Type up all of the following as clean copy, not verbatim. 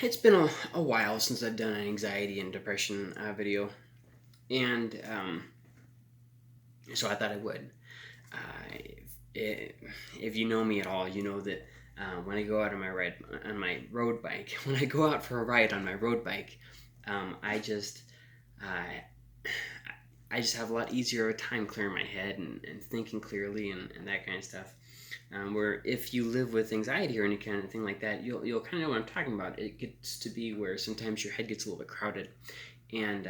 It's been a while since I've done an anxiety and depression video, and so I thought I would. Uh, if, if you know me at all, you know that when I go out on my road bike, when I go out for a ride on my road bike, I just uh, I just have a lot easier time clearing my head and thinking clearly and that kind of stuff. Where if you live with anxiety or any kind of thing like that, you'll kind of know what I'm talking about. It gets to be where sometimes your head gets a little bit crowded, and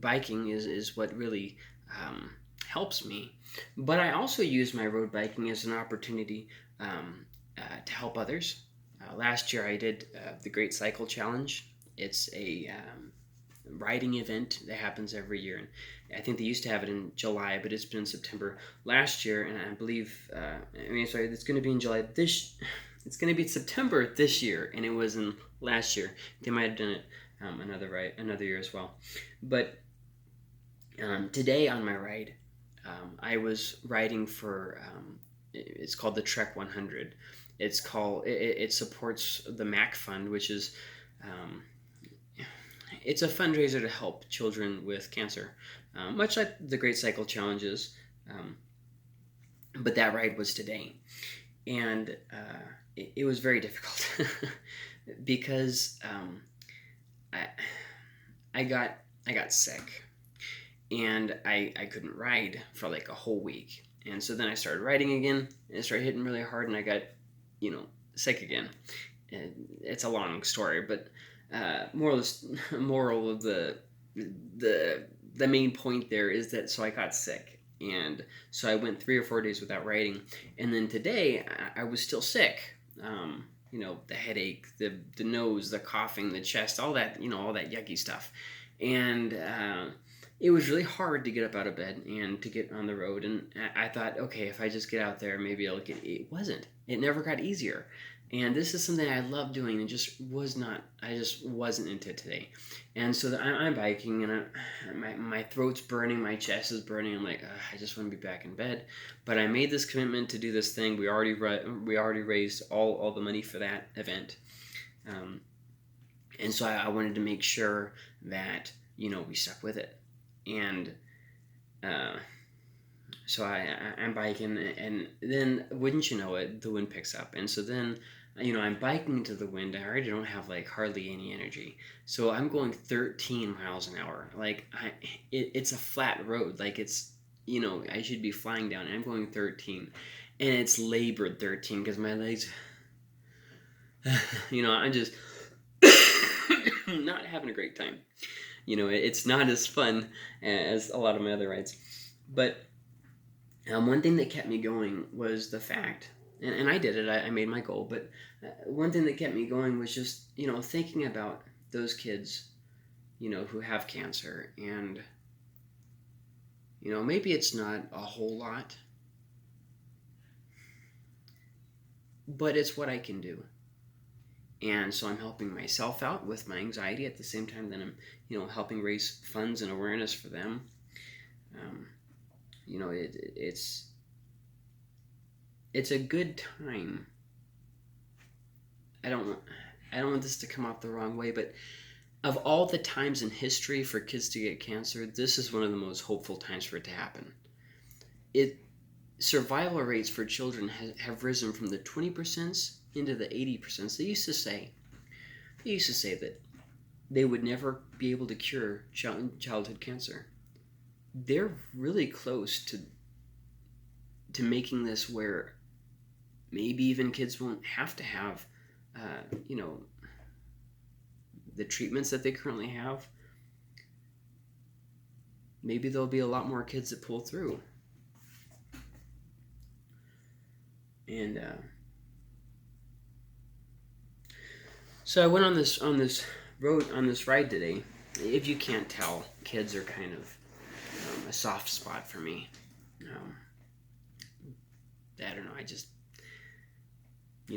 biking is what really um, helps me. But I also use my road biking as an opportunity to help others. Last year I did the Great Cycle Challenge. It's a riding event that happens every year. And I think they used to have it in July, but it's been in September last year, and I believe sorry, it's going to be in July this. It's going to be September this year, and it was in last year. They might have done it another year as well. But today on my ride, I was riding for. It's called the Trek 100. It supports the MAC Fund, which is um, it's a fundraiser to help children with cancer, much like the Great Cycle Challenges. Um, but that ride was today, and it was very difficult because I, I got sick, and I couldn't ride for like a whole week. And so then I started riding again, and it started hitting really hard, and I got, sick again. And it's a long story, but moral of the the main point there is that so I got sick, and so I went 3 or 4 days without riding, and then today I was still sick. The headache, the nose, the coughing, the chest, all that yucky stuff, and it was really hard to get up out of bed and to get on the road. And I thought, okay, if I just get out there, maybe I'll get. It wasn't. It never got easier. And this is something I love doing, and just was not. I just wasn't into it today. And so I'm biking, and my throat's burning, my chest is burning. I'm like, ugh, I just want to be back in bed. But I made this commitment to do this thing. We already raised all the money for that event, and so I wanted to make sure that we stuck with it. And uh, so I'm biking, and then wouldn't you know it, the wind picks up, and so then I'm biking into the wind. I already don't have like hardly any energy, so I'm going 13 miles an hour. Like it's a flat road, like it's I should be flying down, and I'm going 13, and it's labored 13 because my legs, I'm just not having a great time. It's not as fun as a lot of my other rides. But one thing that kept me going was the fact, and I did it, I made my goal, but one thing that kept me going was just, thinking about those kids, who have cancer. And, maybe it's not a whole lot, but it's what I can do. And so I'm helping myself out with my anxiety at the same time that I'm, helping raise funds and awareness for them. Um, it's a good time. I don't want I don't want this to come off the wrong way, but of all the times in history for kids to get cancer, this is one of the most hopeful times for it to happen. It Survival rates for children have risen from the 20% into the 80%. They used to say that they would never be able to cure childhood cancer. They're really close to making this where maybe even kids won't have to have, uh, you know, the treatments that they currently have. Maybe there'll be a lot more kids that pull through. And so I went on this ride today. If you can't tell, kids are kind of a soft spot for me. Um, I don't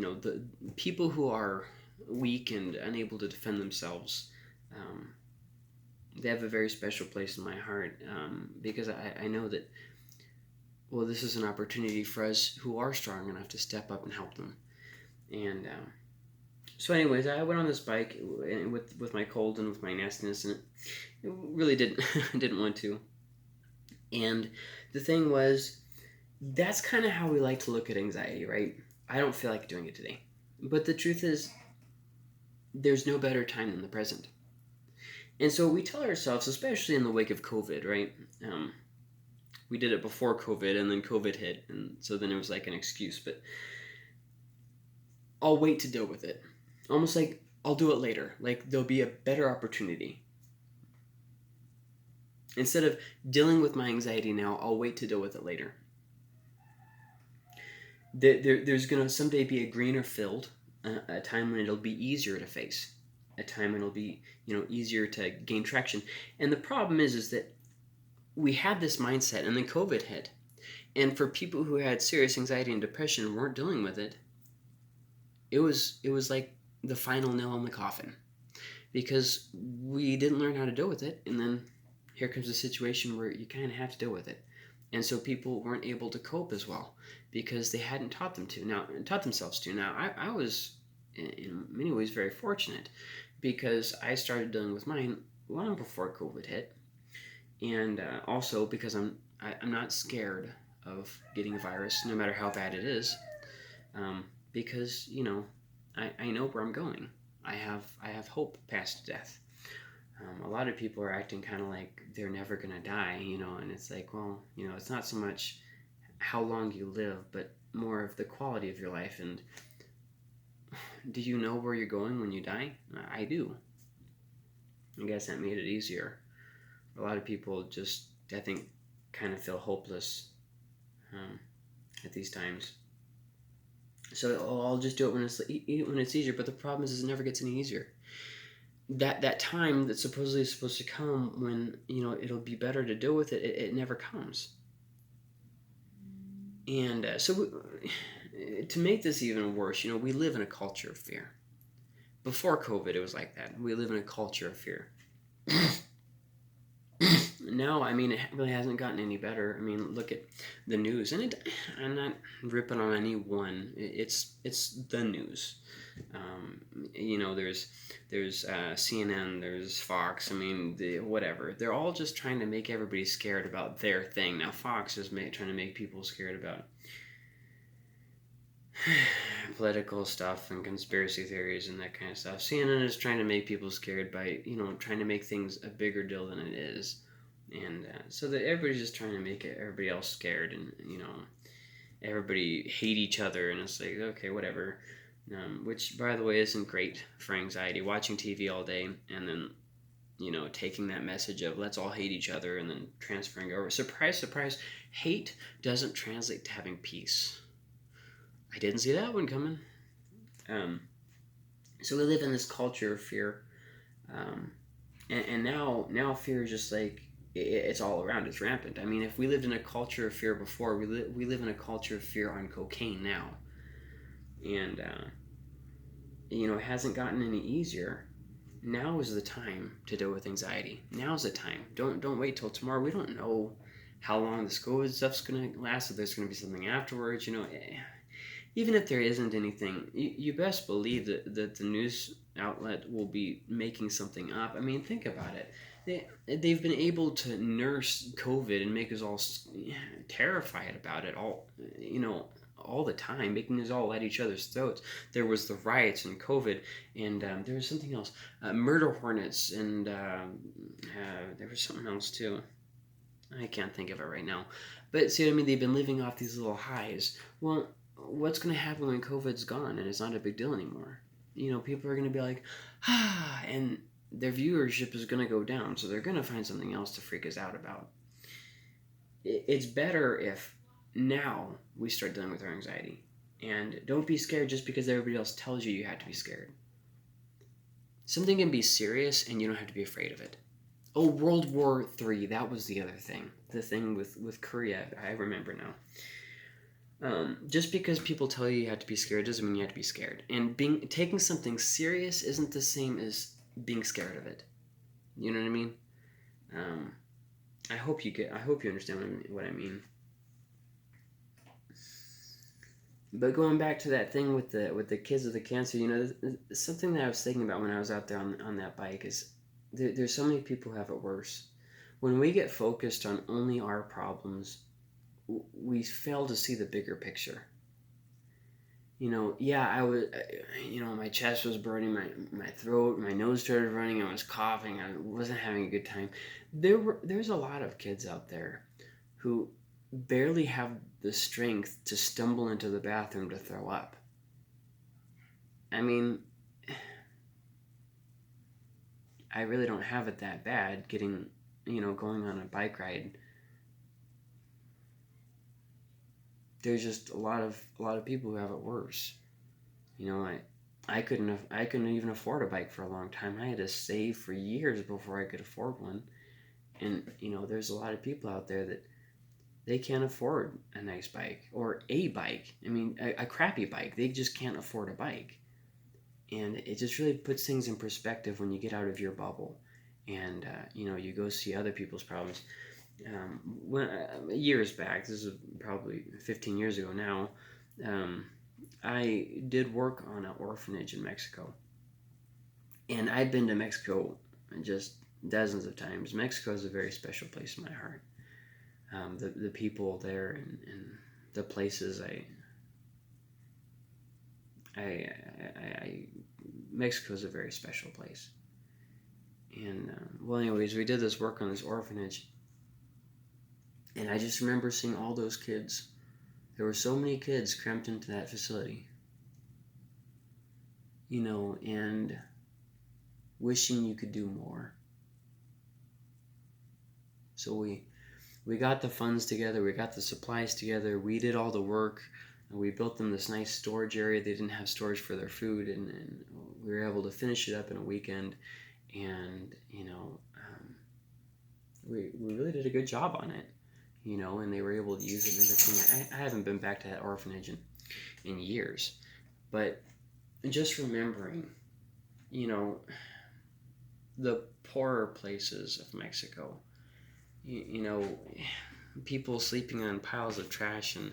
know. The people who are weak and unable to defend themselves, um, they have a very special place in my heart, because I know that, well, this is an opportunity for us who are strong enough to step up and help them. And So, anyways, I went on this bike with my cold and with my nastiness, and it really didn't didn't want to. And the thing was, that's kind of how we like to look at anxiety, right? I don't feel like doing it today. But the truth is, there's no better time than the present. And so we tell ourselves, especially in the wake of COVID, right? Um, we did it before COVID, and then COVID hit, and so then it was like an excuse. But I'll wait to deal with it. Almost like I'll do it later. Like there'll be a better opportunity. Instead of dealing with my anxiety now, I'll wait to deal with it later. There's going to someday be a greener field, a time when it'll be easier to face, a time when it'll be easier to gain traction. And the problem is that we had this mindset, and then COVID hit. And for people who had serious anxiety and depression and weren't dealing with it, it was like the final nail in the coffin, because we didn't learn how to deal with it, and then here comes a situation where you kind of have to deal with it. And so people weren't able to cope as well because they hadn't taught themselves to. Now, I was in many ways very fortunate because I started dealing with mine long before COVID hit, and also because I'm not scared of getting a virus, no matter how bad it is, because I know where I'm going. I have hope past death. A lot of people are acting kind of like they're never gonna die, and it's like, well, it's not so much how long you live, but more of the quality of your life. And do you know where you're going when you die? I do. I guess that made it easier. A lot of people just, I think, kind of feel hopeless at these times. So I'll just do it when it's easier. But the problem is, it never gets any easier. That time that's supposedly supposed to come when it'll be better to deal with it, it never comes. And to make this even worse, we live in a culture of fear. Before COVID, it was like that. We live in a culture of fear. Now, I mean, it really hasn't gotten any better. I mean, look at the news, and I'm not ripping on anyone. It's the news. There's CNN, there's Fox. I mean, whatever. They're all just trying to make everybody scared about their thing. Now, Fox is trying to make people scared about political stuff and conspiracy theories and that kind of stuff. CNN is trying to make people scared by trying to make things a bigger deal than it is, and so that everybody's just trying to make everybody else scared, and everybody hate each other, and it's like, okay, whatever. Which, by the way, isn't great for anxiety. Watching TV all day and then taking that message of let's all hate each other and then transferring over. Surprise, surprise, hate doesn't translate to having peace. I didn't see that one coming. So we live in this culture of fear, and now fear is just like it's all around. It's rampant. I mean, if we lived in a culture of fear before, we live in a culture of fear on cocaine now, and it hasn't gotten any easier. Now is the time to deal with anxiety. Now's the time. Don't wait till tomorrow. We don't know how long this COVID stuff's gonna last. If there's gonna be something afterwards, even if there isn't anything, you best believe that the news outlet will be making something up. I mean, think about it. They've been able to nurse COVID and make us all terrified about it all the time, making us all at each other's throats. There was the riots and COVID, and there was something else, murder hornets, and there was something else too. I can't think of it right now. But see what I mean? They've been living off these little highs. Well, what's going to happen when COVID's gone and it's not a big deal anymore? People are going to be like, and their viewership is going to go down, so they're going to find something else to freak us out about. It's better if now we start dealing with our anxiety. And don't be scared just because everybody else tells you have to be scared. Something can be serious and you don't have to be afraid of it. Oh, World War III, that was the other thing. The thing with Korea, I remember now. Just because people tell you have to be scared doesn't mean you have to be scared. And taking something serious isn't the same as being scared of it. You know what I mean? I hope you understand what I mean. But going back to that thing with the kids with the cancer, something that I was thinking about when I was out there on that bike is there's so many people who have it worse. When we get focused on only our problems, we fail to see the bigger picture. Yeah, I was, my chest was burning, my throat, my nose started running, I was coughing, I wasn't having a good time. There's a lot of kids out there who barely have the strength to stumble into the bathroom to throw up. I mean, I really don't have it that bad getting, going on a bike ride. There's just a lot of people who have it worse. I couldn't even afford a bike for a long time. I had to save for years before I could afford one. And there's a lot of people out there that they can't afford a nice bike or a bike. I mean, a crappy bike. They just can't afford a bike. And it just really puts things in perspective when you get out of your bubble and you go see other people's problems. Years back, this is probably 15 years ago now, I did work on an orphanage in Mexico. And I'd been to Mexico just dozens of times. Mexico is a very special place in my heart. The people there and the places I Mexico is a very special place. And anyways, we did this work on this orphanage, and I just remember seeing all those kids. There were so many kids cramped into that facility, and wishing you could do more. So we got the funds together, we got the supplies together, we did all the work. We built them this nice storage area. They didn't have storage for their food, and we were able to finish it up in a weekend. And we really did a good job on it, and they were able to use it and everything. I haven't been back to that orphanage in years, but just remembering, the poorer places of Mexico, people sleeping on piles of trash and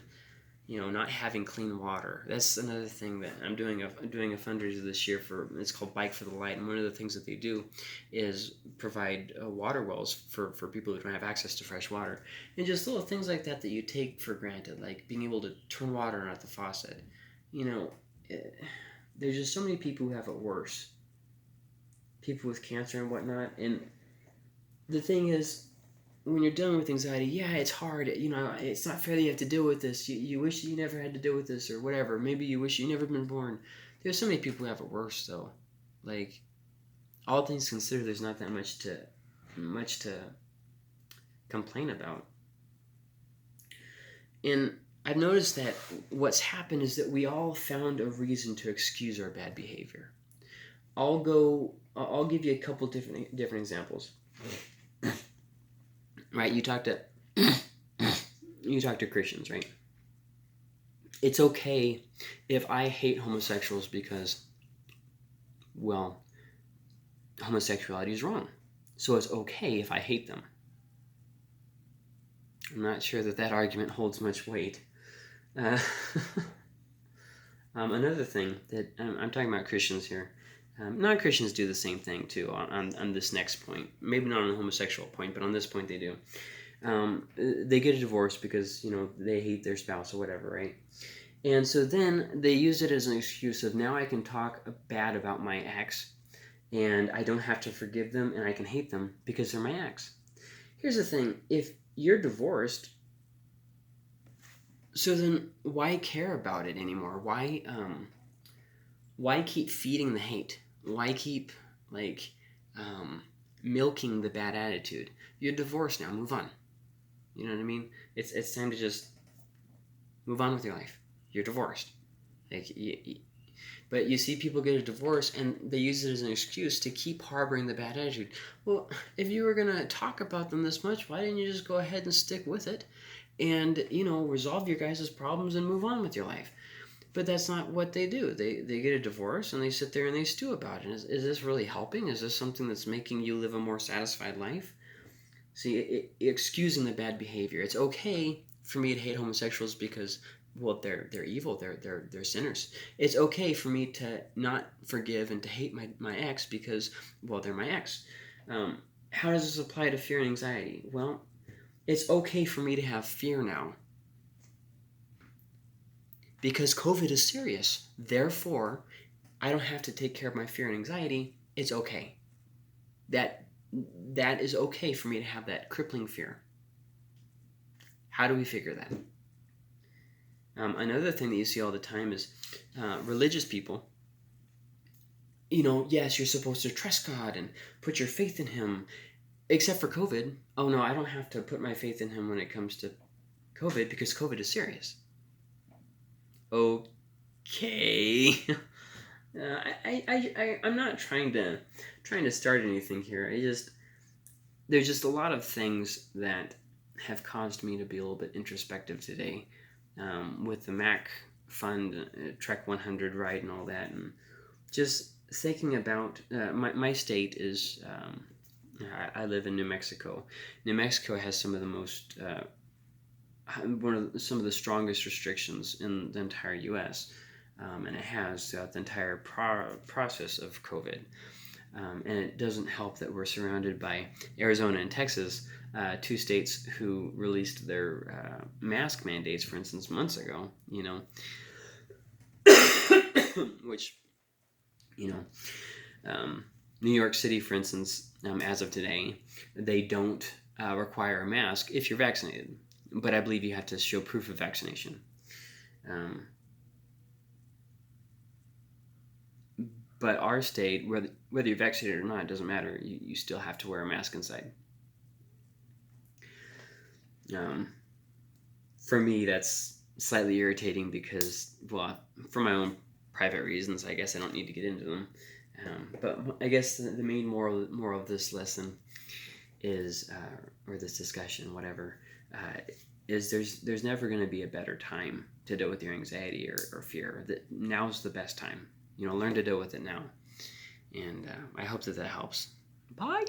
not having clean water. That's another thing that I'm doing a fundraiser this year for. It's called Bike for the Light, and one of the things that they do is provide water wells for people who don't have access to fresh water, and just little things like that you take for granted, like being able to turn water on at the faucet. There's just so many people who have it worse. People with cancer and whatnot, and the thing is, when you're dealing with anxiety, yeah, it's hard. It's not fair that you have to deal with this. You wish you never had to deal with this or whatever. Maybe you wish you never been born. There's so many people who have it worse, though. Like, all things considered, there's not that much to complain about. And I've noticed that what's happened is that we all found a reason to excuse our bad behavior. I'll give you a couple different examples. Right, you talk to Christians, right? It's okay if I hate homosexuals because, well, homosexuality is wrong. So it's okay if I hate them. I'm not sure that argument holds much weight. Another thing that I'm talking about Christians here. Non-Christians do the same thing too on this next point. Maybe not on the homosexual point, but on this point they do. They get a divorce because they hate their spouse or whatever, right? And so then they use it as an excuse of, now I can talk bad about my ex, and I don't have to forgive them, and I can hate them because they're my ex. Here's the thing: if you're divorced, so then why care about it anymore? Why keep feeding the hate? Why keep milking the bad attitude? You're divorced now. Move on. You know what I mean? It's time to just move on with your life. You're divorced. But you see people get a divorce and they use it as an excuse to keep harboring the bad attitude. Well, if you were gonna talk about them this much, why didn't you just go ahead and stick with it, and resolve your guys' problems and move on with your life? But that's not what they do. They get a divorce and they sit there and they stew about it. Is this really helping? Is this something that's making you live a more satisfied life? See, excusing the bad behavior. It's okay for me to hate homosexuals because well, they're evil. They're sinners. It's okay for me to not forgive and to hate my ex because, well, they're my ex. How does this apply to fear and anxiety? Well, it's okay for me to have fear now because COVID is serious. Therefore, I don't have to take care of my fear and anxiety. It's okay. That that is okay for me to have that crippling fear. How do we figure that? Another thing that you see all the time is religious people. Yes, you're supposed to trust God and put your faith in Him, except for COVID. Oh no, I don't have to put my faith in Him when it comes to COVID because COVID is serious. Okay. I'm not trying to start anything here. There's just a lot of things that have caused me to be a little bit introspective today, with the Mac Fund Trek 100 ride and all that, and just thinking about my state is. I live in New Mexico. New Mexico has some of the most some of the strongest restrictions in the entire U.S. And it has throughout the entire process of COVID. And it doesn't help that we're surrounded by Arizona and Texas, two states who released their mask mandates, for instance, months ago. Which you know, New York City, for instance, as of today, they don't require a mask if you're vaccinated, but I believe you have to show proof of vaccination. But our state, whether you're vaccinated or not, it doesn't matter. You still have to wear a mask inside. For me, that's slightly irritating because, well, for my own private reasons, I guess I don't need to get into them. But I guess the main moral of this lesson is, or this discussion, whatever, is there's never going to be a better time to deal with your anxiety or fear. Now's the best time. Learn to deal with it now. And I hope that helps. Bye.